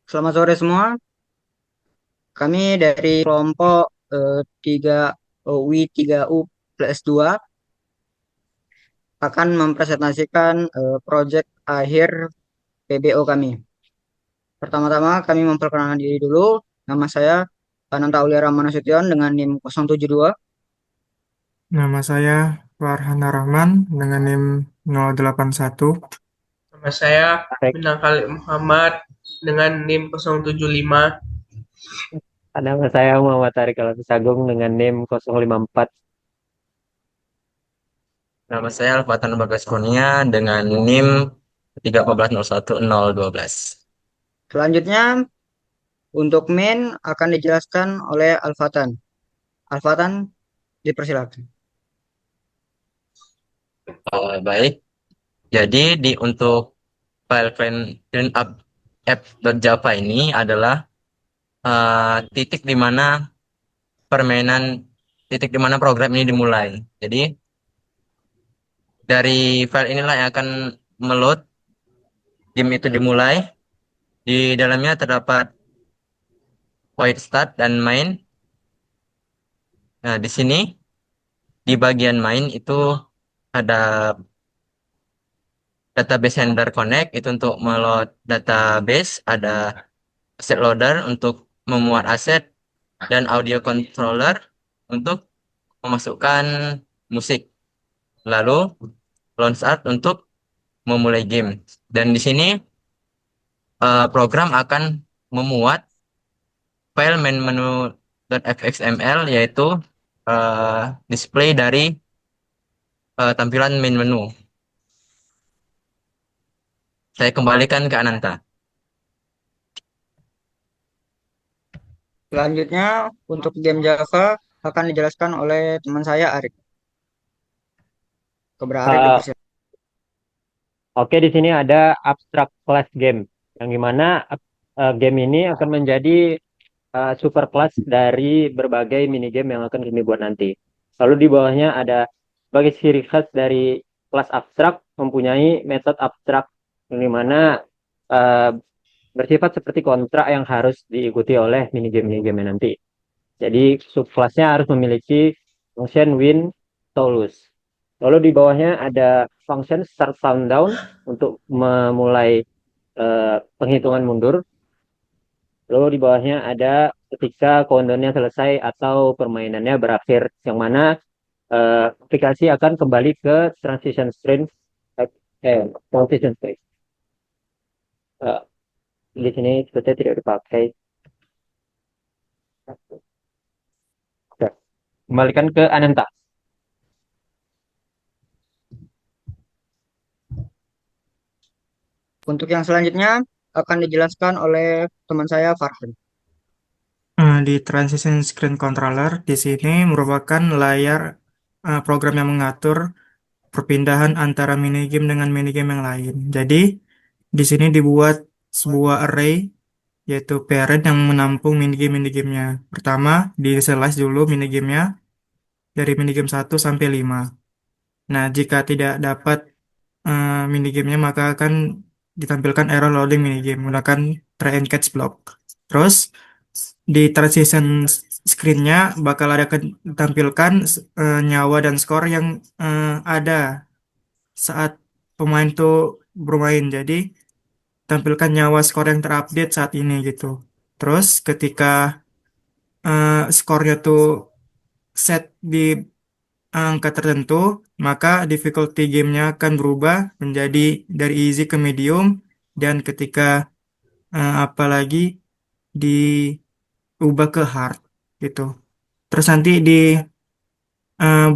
Selamat sore semua. Kami dari kelompok 3 UI 3U plus 2 akan mempresentasikan proyek akhir PBO kami. Pertama-tama kami memperkenalkan diri dulu. Nama saya Ananta Aulia Nasution dengan NIM 072. Nama saya Farhana Rahman dengan NIM 081. Nama saya Baik, Minang Khalid Muhammad dengan NIM 075. nama saya Muhammad Tarik Agung dengan NIM 054. Nama saya Alfatan Bagas Kurnia dengan NIM 314011012. Selanjutnya untuk main akan dijelaskan oleh Alfatan. Alfatan dipersilakan. Baik, jadi untuk file cleanup app.java ini adalah titik di mana permainan, titik di mana program ini dimulai. Jadi dari file inilah yang akan meload game itu dimulai. Di dalamnya terdapat void start dan main. Nah, di sini di bagian main itu ada database handler connect itu untuk meload database, ada asset loader untuk memuat aset, dan audio controller untuk memasukkan musik. Lalu launch art untuk memulai game. Dan di sini program akan memuat file main menu.fxml, yaitu display dari tampilan main menu. Saya kembalikan ke Ananta. Selanjutnya untuk game Java akan dijelaskan oleh teman saya Arik. Kepada Arik Eh, dipersilakan. oke, di sini ada abstract class game, yang dimana game ini akan menjadi super class dari berbagai minigame yang akan kami buat nanti. Lalu di bawahnya ada sebagai ciri khas dari kelas abstrak mempunyai metode abstrak, yang dimana eh, bersifat seperti kontrak yang harus diikuti oleh minigame-minigame nanti. Jadi subclassnya harus memiliki function win atau lose. Lalu di bawahnya ada function start countdown untuk memulai penghitungan mundur. Lalu di bawahnya ada ketika countdownnya selesai atau permainannya berakhir, yang mana aplikasi akan kembali ke transition screen. Transition screen. Eh, di sini sepertinya tidak dipakai. Oke. Kembalikan ke Ananta. Untuk yang selanjutnya akan dijelaskan oleh teman saya Farhan. Di Transition Screen Controller di sini merupakan layar program yang mengatur perpindahan antara minigame dengan minigame yang lain. Jadi di sini dibuat sebuah array yaitu parent yang menampung minigame-minigamenya. Pertama, di-slice dulu minigamenya dari minigame 1 sampai 5. Nah, jika tidak dapat minigamenya maka akan ditampilkan error loading minigame menggunakan try and catch block. Terus di transition screen-nya bakal ada tampilkan nyawa dan skor yang ada saat pemain tuh bermain. Jadi tampilkan nyawa skor yang terupdate saat ini gitu. Terus ketika skornya tuh set di angka tertentu, maka difficulty gamenya akan berubah menjadi dari easy ke medium, dan ketika apalagi diubah ke hard gitu. Terus nanti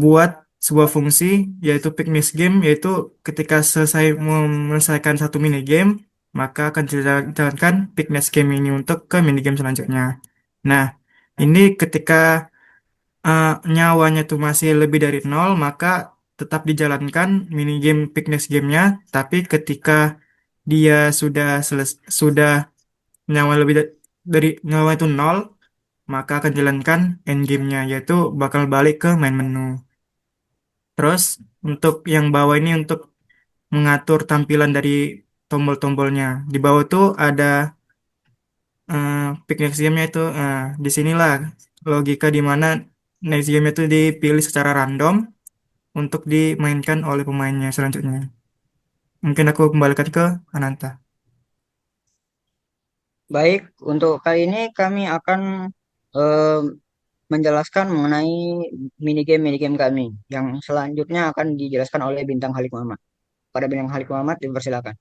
buat sebuah fungsi yaitu pick next game, yaitu ketika selesai menyelesaikan satu mini game maka akan dijalankan pick next game ini untuk ke mini game selanjutnya. Nah, ini ketika nyawanya tuh masih lebih dari nol, maka tetap dijalankan mini game pick next game-nya. Tapi ketika dia sudah nyawa lebih dari nyawa itu nol, maka akan jalankan end game-nya, yaitu bakal balik ke main menu. Terus untuk yang bawah ini untuk mengatur tampilan dari tombol-tombolnya. Di bawah tuh ada pick next game-nya itu di sinilah logika di mana next game itu dipilih secara random untuk dimainkan oleh pemainnya selanjutnya. Mungkin aku kembalikan ke Ananta. Baik, untuk kali ini kami akan eh, menjelaskan mengenai minigame-minigame kami. Yang selanjutnya akan dijelaskan oleh Bintang Halik Muhammad. Pada Bintang Halik Muhammad, dipersilakan.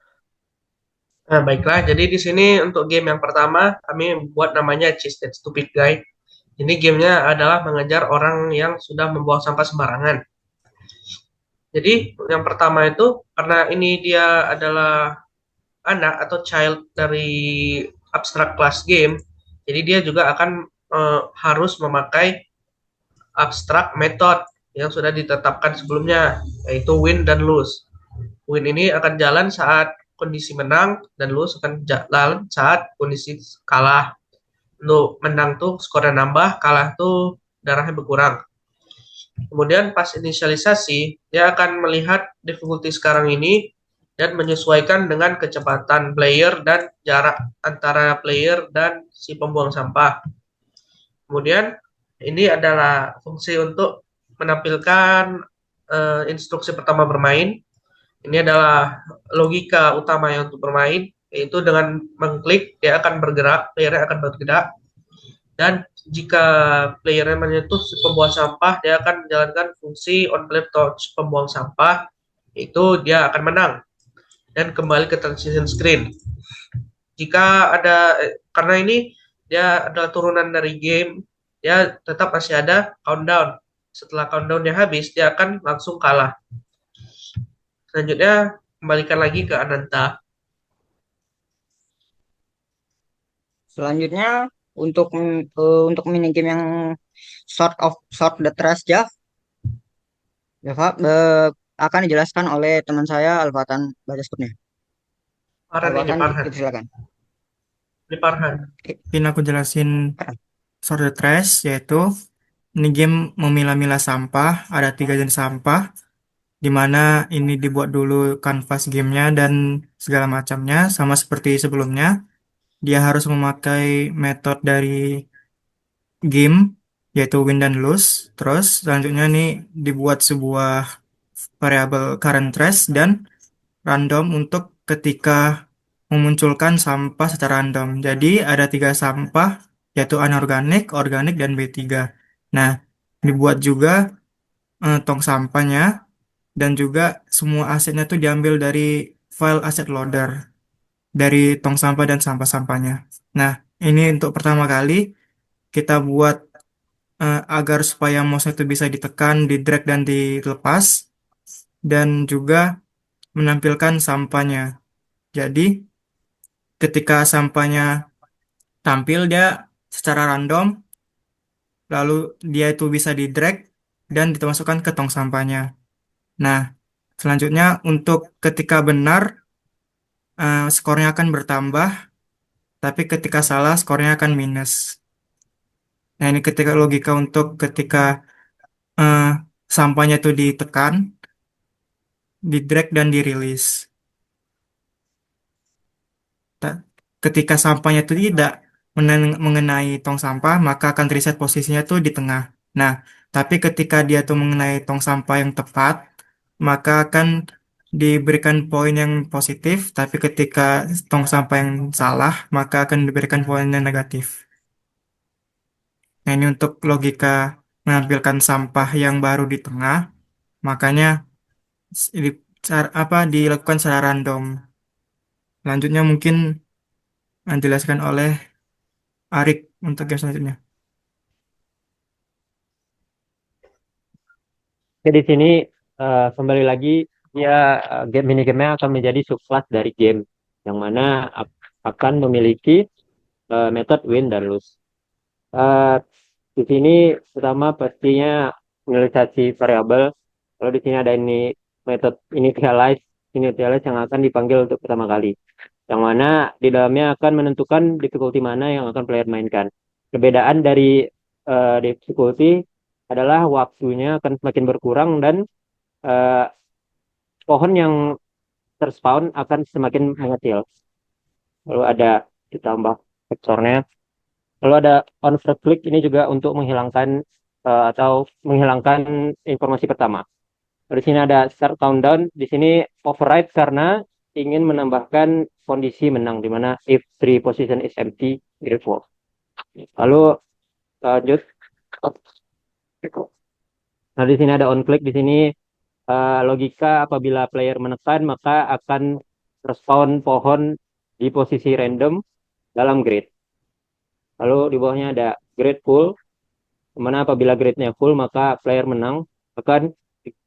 Nah, baiklah. Jadi di sini untuk game yang pertama kami buat namanya Chase That Stupid Guy. Ini gamenya adalah mengejar orang yang sudah membuang sampah sembarangan. Jadi yang pertama itu karena ini dia adalah anak atau child dari abstract class game, jadi dia juga akan harus memakai abstract method yang sudah ditetapkan sebelumnya, yaitu win dan lose. Win ini akan jalan saat kondisi menang dan lose akan jalan saat kondisi kalah. Untuk menang tuh skornya nambah, kalah tuh darahnya berkurang. Kemudian pas inisialisasi, dia akan melihat difficulty sekarang ini dan menyesuaikan dengan kecepatan player dan jarak antara player dan si pembuang sampah. Kemudian ini adalah fungsi untuk menampilkan instruksi pertama bermain. Ini adalah logika utama yang untuk bermain, yaitu dengan mengklik dia akan bergerak, playernya akan bergerak, dan jika playernya menyentuh si pembuang sampah, dia akan menjalankan fungsi on player touch pembuang sampah, itu dia akan menang dan kembali ke transition screen. Jika ada karena ini dia adalah turunan dari game, dia tetap masih ada countdown. Setelah countdownnya habis, dia akan langsung kalah. Selanjutnya kembalikan lagi ke Ananta. Selanjutnya untuk minigame yang Sort the Trash Java akan dijelaskan oleh teman saya Alfatan Bajaskutnya. Farhan ini Alfatan, Farhan. dipersilakan. Ini Farhan. Mungkin aku jelasin Sort the Trash, yaitu ini game memilah-milah sampah, ada 3 jenis sampah, di mana ini dibuat dulu kanvas gamenya dan segala macamnya, sama seperti sebelumnya. Dia harus memakai metode dari game, yaitu win dan lose. Terus selanjutnya nih dibuat sebuah variabel current trash dan random untuk ketika memunculkan sampah secara random. Jadi ada 3 sampah, yaitu anorganik, organik, dan B3. Nah, dibuat juga tong sampahnya, dan juga semua asetnya tuh diambil dari file asset loader, dari tong sampah dan sampah-sampahnya. Nah, ini untuk pertama kali kita buat agar supaya mouse itu bisa ditekan, di drag dan dilepas, dan juga menampilkan sampahnya. Jadi, ketika sampahnya tampil, dia secara random, lalu dia itu bisa di drag dan dimasukkan ke tong sampahnya. Nah, selanjutnya untuk ketika benar, skornya akan bertambah, tapi ketika salah, skornya akan minus. Nah, ini ketika logika untuk ketika eh, sampahnya itu ditekan, di drag dan dirilis. Ta- Ketika sampahnya itu tidak mengenai tong sampah, maka akan reset posisinya tuh di tengah. Nah, tapi ketika dia tuh mengenai tong sampah yang tepat, maka akan diberikan poin yang positif, tapi ketika tong sampah yang salah, maka akan diberikan poin yang negatif. Nah, ini untuk logika menampilkan sampah yang baru di tengah, makanya dilakukan secara random. Lanjutnya mungkin dijelaskan oleh Arik untuk game selanjutnya. Oke, di sini kembali lagi dia game mini game akan menjadi subclass dari game yang mana akan memiliki metode win dan lose. Eh, di sini pertama pastinya inisialisasi variabel. Kalau di sini ada ini metode initialize yang akan dipanggil untuk pertama kali. Yang mana di dalamnya akan menentukan difficulty mana yang akan player mainkan. Perbedaan dari difficulty adalah waktunya akan semakin berkurang dan eh, pohon yang terspawn akan semakin mengecil. Lalu ada ditambah vektornya. Lalu ada on first click ini juga untuk menghilangkan atau menghilangkan informasi pertama. Di sini ada start countdown. Di sini override karena ingin menambahkan kondisi menang di mana if three position is empty, it falls. Lalu lanjut. Nah, di sini ada on click. Di sini logika apabila player menekan maka akan respawn pohon di posisi random dalam grid. Lalu di bawahnya ada grid full, di mana apabila gridnya full maka player menang akan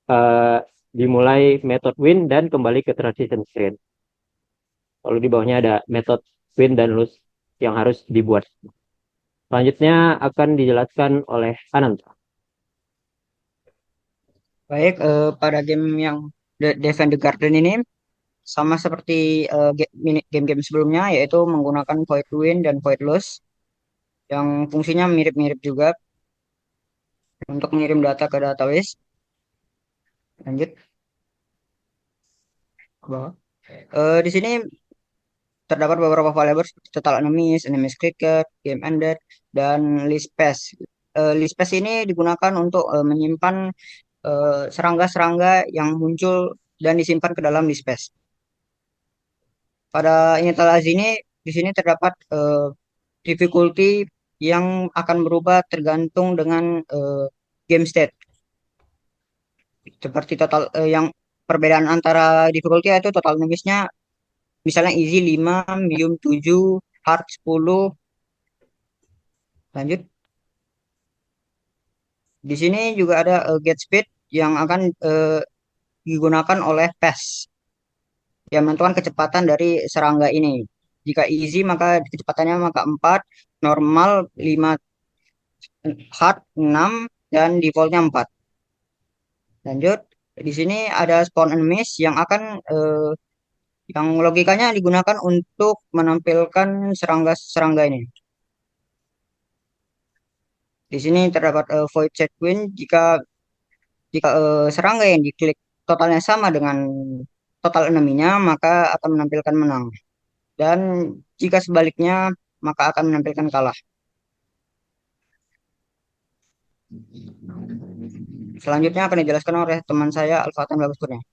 uh, dimulai method win dan kembali ke transition screen. Lalu di bawahnya ada method win dan lose yang harus dibuat. Selanjutnya akan dijelaskan oleh Ananta. Baik, pada game yang Defend the Garden ini sama seperti game-game sebelumnya, yaitu menggunakan void win dan void loss yang fungsinya mirip-mirip juga untuk mengirim data ke database. Lanjut ke bawah. Di sini terdapat beberapa variabel seperti total enemies, enemies clicker, game ended, dan list pass. List pass ini digunakan untuk menyimpan serangga-serangga yang muncul dan disimpan ke dalam list pass. Pada instalasi ini, di sini terdapat difficulty yang akan berubah tergantung dengan game state. Seperti total yang perbedaan antara difficulty itu total enemies-nya misalnya easy 5, medium 7, hard 10. Lanjut. Di sini juga ada get speed yang akan digunakan oleh PES yang menentukan kecepatan dari serangga ini. Jika easy maka kecepatannya maka 4, normal 5, hard 6, dan defaultnya 4. Lanjut. Di sini ada spawn enemies yang akan yang logikanya digunakan untuk menampilkan serangga-serangga ini. Di sini terdapat void checkpoint jika jika serangga yang diklik totalnya sama dengan total eneminya maka akan menampilkan menang. Dan jika sebaliknya maka akan menampilkan kalah. Selanjutnya akan dijelaskan oleh teman saya Alfatan Bagus Kurnia.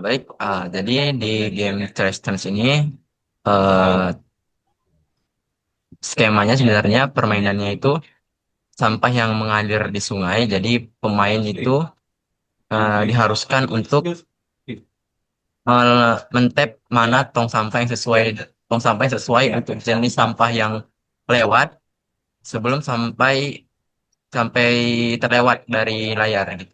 Baik, jadi di game Trash Dance ini eh, skemanya sebenarnya permainannya itu sampah yang mengalir di sungai. Jadi pemain itu diharuskan untuk mentap mana tong sampah yang sesuai untuk jenis sampah yang lewat sebelum sampai sampai terlewat dari layar gitu.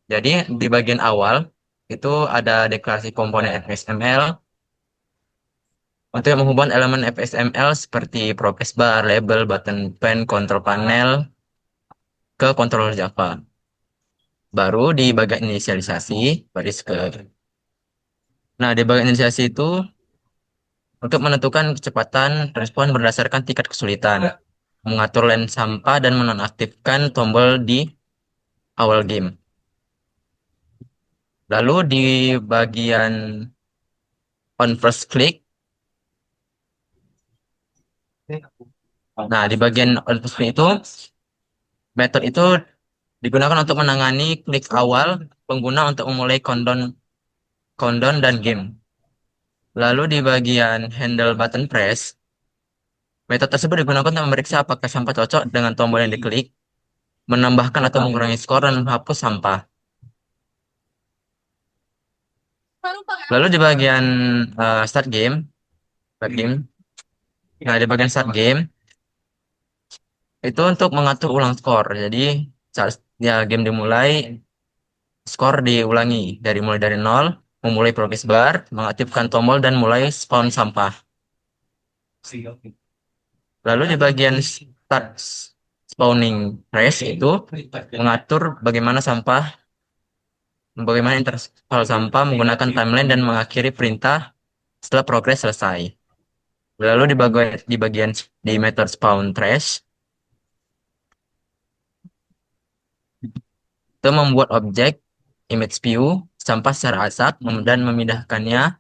Jadi di bagian awal itu ada deklarasi komponen FXML untuk menghubungkan elemen FXML seperti progress bar, label, button pen, control panel ke controller Java. Baru di bagian inisialisasi, baris ke. Nah, di bagian inisialisasi itu untuk menentukan kecepatan respon berdasarkan tingkat kesulitan, mengatur lens sampah dan menonaktifkan tombol di awal game. Lalu di bagian on first click, nah di bagian on first click itu metode itu digunakan untuk menangani klik awal pengguna untuk memulai countdown, countdown dan game. Lalu di bagian handle button press, metode tersebut digunakan untuk memeriksa apakah sampah cocok dengan tombol yang diklik, menambahkan atau mengurangi skor dan menghapus sampah. Lalu di bagian start game, start game. Nah, di bagian start game itu untuk mengatur ulang skor. Jadi saat ya game dimulai, skor diulangi mulai dari nol, memulai progress bar, mengaktifkan tombol dan mulai spawn sampah. Lalu di bagian start spawning trash itu mengatur bagaimana interval sampah menggunakan timeline dan mengakhiri perintah setelah progres selesai. Lalu di bagian di method spawn trash itu membuat objek image view sampah secara acak dan memindahkannya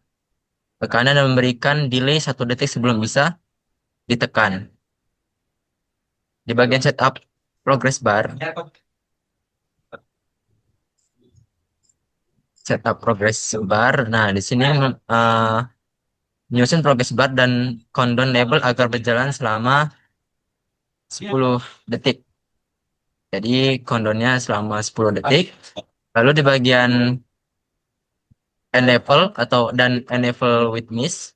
ke kanan dan memberikan delay 1 detik sebelum bisa ditekan. Di bagian setup progress bar, nah di sini nyusun progress bar dan countdown label agar berjalan selama 10 detik. Jadi countdownnya selama 10 detik. Lalu di bagian enable dan enable with miss,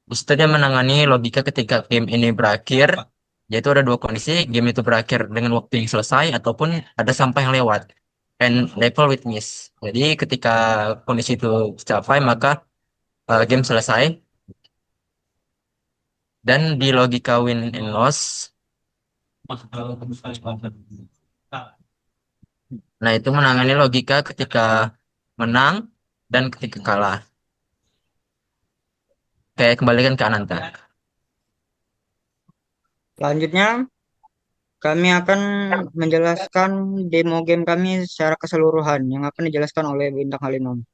di situ dia menangani logika ketika game ini berakhir, yaitu ada 2 kondisi, game itu berakhir dengan waktu yang selesai ataupun ada sampah yang lewat. Enable with miss. Jadi ketika kondisi itu tercapai maka game selesai. Dan di logika win and loss, nah itu menangani logika ketika menang dan ketika kalah. Kayak kembalikan ke Ananta. Selanjutnya, kami akan menjelaskan demo game kami secara keseluruhan yang akan dijelaskan oleh Bintang Halimon.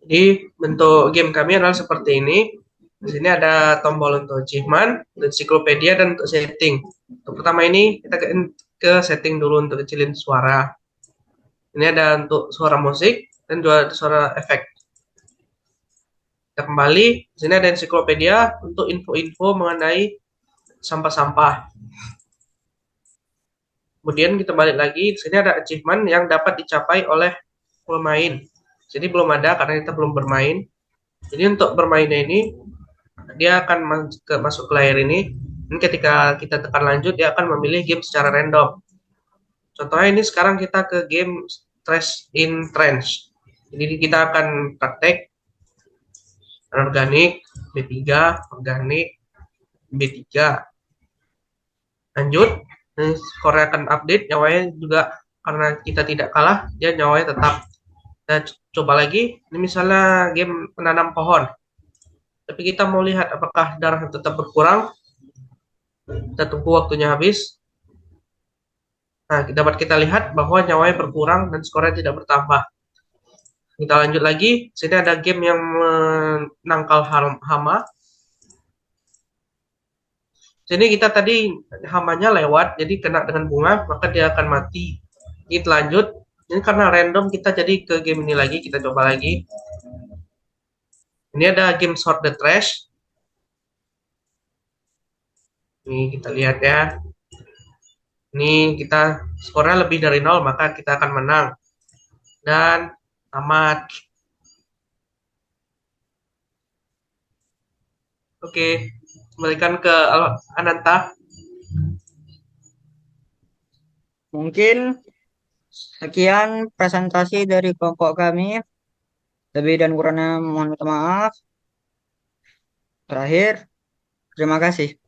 Jadi bentuk game kami adalah seperti ini. Di sini ada tombol untuk achievement, untuk ensiklopedia, dan untuk setting. Untuk pertama ini kita ke setting dulu untuk kecilin suara. Ini ada untuk suara musik dan juga suara efek. Kita kembali, di sini ada ensiklopedia untuk info-info mengenai sampah-sampah. Kemudian kita balik lagi, di sini ada achievement yang dapat dicapai oleh pemain. Jadi belum ada karena kita belum bermain. Jadi untuk bermainnya ini, dia akan masuk ke layar ini. Dan ketika kita tekan lanjut, dia akan memilih game secara random. Contohnya ini sekarang kita ke game Trash in Trench. Jadi kita akan praktek organik, B3, organik, B3. Lanjut, skornya akan update, nyawanya juga karena kita tidak kalah, dia nyawanya tetap. Kita coba lagi, ini misalnya game menanam pohon. Tapi kita mau lihat apakah darah tetap berkurang. Kita tunggu waktunya habis. Nah, dapat kita lihat bahwa nyawanya berkurang dan skornya tidak bertambah. Kita lanjut lagi. Sini ada game yang menangkal hama. Sini kita tadi hamanya lewat, jadi kena dengan bunga, maka dia akan mati. Kita lanjut. Ini karena random kita jadi ke game ini lagi, kita coba lagi. Ini ada game Sort the Trash. Ini kita lihat ya. Ini kita skornya lebih dari 0, maka kita akan menang. Dan tamat. Oke, kembalikan ke Ananta. Mungkin sekian presentasi dari kelompok kami. Lebih dan kurangnya mohon minta maaf. Terakhir, terima kasih.